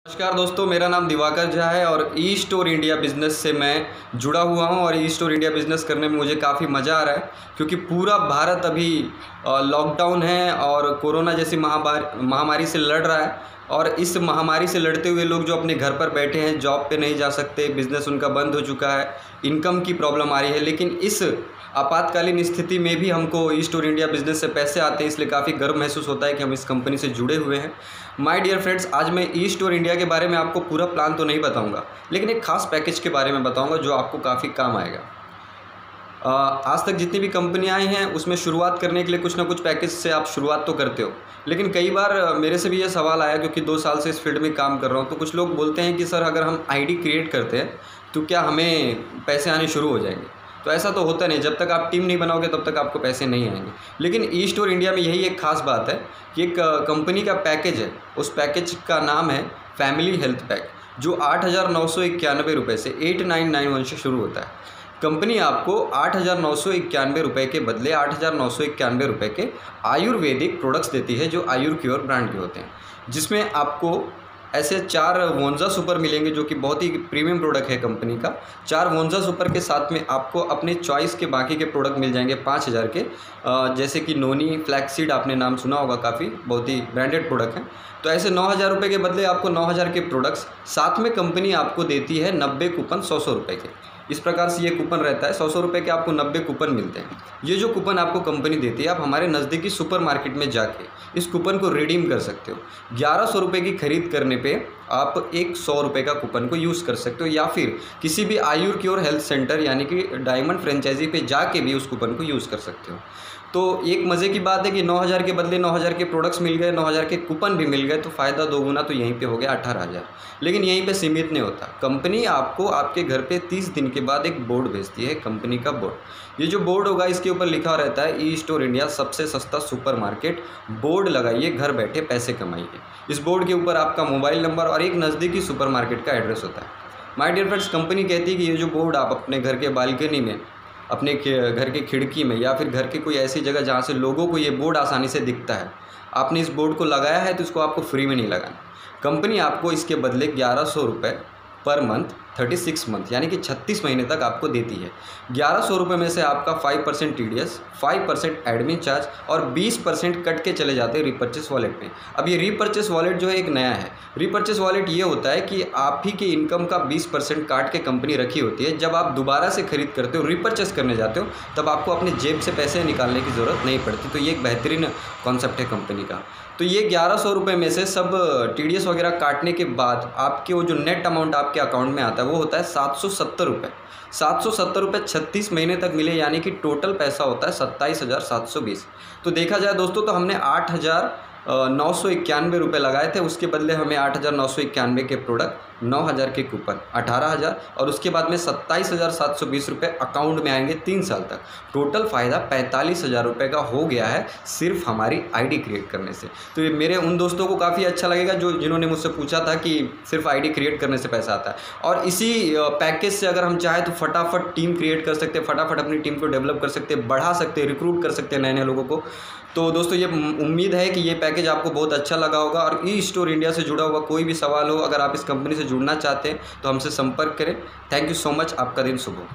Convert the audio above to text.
नमस्कार दोस्तों, मेरा नाम दिवाकर झा है और ई स्टोर इंडिया बिज़नेस से मैं जुड़ा हुआ हूं और ई स्टोर इंडिया बिज़नेस करने में मुझे काफ़ी मज़ा आ रहा है क्योंकि पूरा भारत अभी लॉकडाउन है और कोरोना जैसी महामारी से लड़ रहा है। और इस महामारी से लड़ते हुए लोग जो अपने घर पर बैठे हैं, जॉब पे नहीं जा सकते, बिज़नेस उनका बंद हो चुका है, इनकम की प्रॉब्लम आ रही है। लेकिन इस आपातकालीन स्थिति में भी हमको ई स्टोर इंडिया बिज़नेस से पैसे आते हैं, इसलिए काफ़ी गर्व महसूस होता है कि हम इस कंपनी से जुड़े हुए हैं। माय डियर फ्रेंड्स, आज मैं ई स्टोर इंडिया के बारे में आपको पूरा प्लान तो नहीं बताऊंगा, लेकिन एक खास पैकेज के बारे में बताऊंगा जो आपको काफ़ी काम आएगा। आज तक जितनी भी कंपनियां आई हैं उसमें शुरुआत करने के लिए कुछ ना कुछ पैकेज से आप शुरुआत तो करते हो, लेकिन कई बार मेरे से भी ये सवाल आया क्योंकि 2 साल से इस फील्ड में काम कर रहा हूँ। तो कुछ लोग बोलते हैं कि सर अगर हम आईडी क्रिएट करते हैं तो क्या हमें पैसे आने शुरू हो जाएंगे? तो ऐसा तो होता नहीं, जब तक आप टीम नहीं बनाओगे तब तक आपको पैसे नहीं आएंगे। लेकिन ई स्टोर इंडिया में यही एक खास बात है कि एक कंपनी का पैकेज है, उस पैकेज का नाम है फैमिली हेल्थ पैक, जो 8,991 रुपये से 8991 से शुरू होता है। कंपनी आपको 8,991 रुपये के बदले 8,991 रुपये के आयुर्वेदिक प्रोडक्ट्स देती है जो आयुर्क्योर ब्रांड के होते हैं, जिसमें आपको ऐसे 4 वोंजा सुपर मिलेंगे जो कि बहुत ही प्रीमियम प्रोडक्ट है कंपनी का। 4 वोंजा सुपर के साथ में आपको अपने चॉइस के बाकी के प्रोडक्ट मिल जाएंगे 5,000 के, जैसे कि नोनी फ्लैक्सीड, आपने नाम सुना होगा, काफ़ी बहुत ही ब्रांडेड प्रोडक्ट हैं। तो ऐसे 9,000 रुपये के बदले आपको 9,000 के प्रोडक्ट्स, साथ में कंपनी आपको देती है 90 कूपन 100-100 रुपये के। इस प्रकार से ये कूपन रहता है, 100-100 रुपये के आपको 90 कूपन मिलते हैं। ये जो कूपन आपको कंपनी देती है, आप हमारे नज़दीकी सुपर मार्केट में जाके इस कूपन को रिडीम कर सकते हो। 1,100 रुपये की खरीद करने पे आप एक 100 रुपये का कूपन को यूज़ कर सकते हो, या फिर किसी भी आयुर्क्योर हेल्थ सेंटर यानी कि डायमंड फ्रेंचाइजी पे जाके भी उस कूपन को यूज़ कर सकते हो। तो एक मज़े की बात है कि 9,000 के बदले 9,000 के प्रोडक्ट्स मिल गए, 9,000 के कूपन भी मिल गए, तो फ़ायदा दोगुना तो यहीं पे हो गया 18,000। लेकिन यहीं पे सीमित नहीं होता, कंपनी आपको आपके घर पे 30 दिन के बाद एक बोर्ड भेजती है, कंपनी का बोर्ड। ये जो बोर्ड होगा इसके ऊपर लिखा रहता है ई स्टोर इंडिया सबसे सस्ता सुपर मार्केट। बोर्ड लगाइए, घर बैठे पैसे कमाइए। इस बोर्ड के ऊपर आपका मोबाइल नंबर और एक नज़दीकी सुपर मार्केट का एड्रेस होता है। माय डियर फ्रेंड्स, कंपनी कहती है कि ये जो बोर्ड आप अपने घर के बालकनी में, अपने घर के खिड़की में, या फिर घर की कोई ऐसी जगह जहाँ से लोगों को ये बोर्ड आसानी से दिखता है, आपने इस बोर्ड को लगाया है तो इसको आपको फ्री में नहीं लगाना। कंपनी आपको इसके बदले 1,100 रुपये पर मंथ 36 मंथ यानी कि 36 महीने तक आपको देती है। 1,100 रुपये में से आपका 5% TDS, 5% एडमिन चार्ज और 20% कट के चले जाते हैं रीपर्चेस वॉलेट में। अब ये रीपर्चेस वॉलेट जो है एक नया है। रीपर्चेस वॉलेट ये होता है कि आप ही की इनकम का 20% काट के कंपनी रखी होती है। जब आप दोबारा से खरीद करते हो, रीपर्चेस करने जाते हो, तब आपको अपने जेब से पैसे निकालने की ज़रूरत नहीं पड़ती। तो ये एक बेहतरीन कॉन्सेप्ट है कंपनी का। तो ये 1,100 रुपये में से सब TDS वगैरह काटने के बाद आपके वो जो नेट अमाउंट आपके अकाउंट में आता है वो होता है 770 रुपये। 770 रुपये 36 महीने तक मिले, यानी कि टोटल पैसा होता है 27,720। तो देखा जाए दोस्तों, तो हमने 8,991 रुपये लगाए थे, उसके बदले हमें 8,991 के प्रोडक्ट, 9,000 के कूपन 18,000 और उसके बाद में 27,720 रुपये अकाउंट में आएंगे 3 साल तक। टोटल फ़ायदा 45,000 रुपये का हो गया है सिर्फ हमारी आईडी क्रिएट करने से। तो ये मेरे उन दोस्तों को काफ़ी अच्छा लगेगा जिन्होंने मुझसे पूछा था कि सिर्फ आईडी क्रिएट करने से पैसा आता है। और इसी पैकेज से अगर हम चाहें तो फटाफट टीम क्रिएट कर सकते हैं, फटाफट अपनी टीम को डेवलप कर सकते हैं, बढ़ा सकते हैं, रिक्रूट कर सकते हैं नए नए लोगों को। तो दोस्तों, ये उम्मीद है कि ये पैकेज आपको बहुत अच्छा लगा होगा। और ई स्टोर इंडिया से जुड़ा हुआ कोई भी सवाल हो, अगर आप इस कंपनी से जुड़ना चाहते हैं तो हमसे संपर्क करें। थैंक यू सो मच, आपका दिन शुभ हो।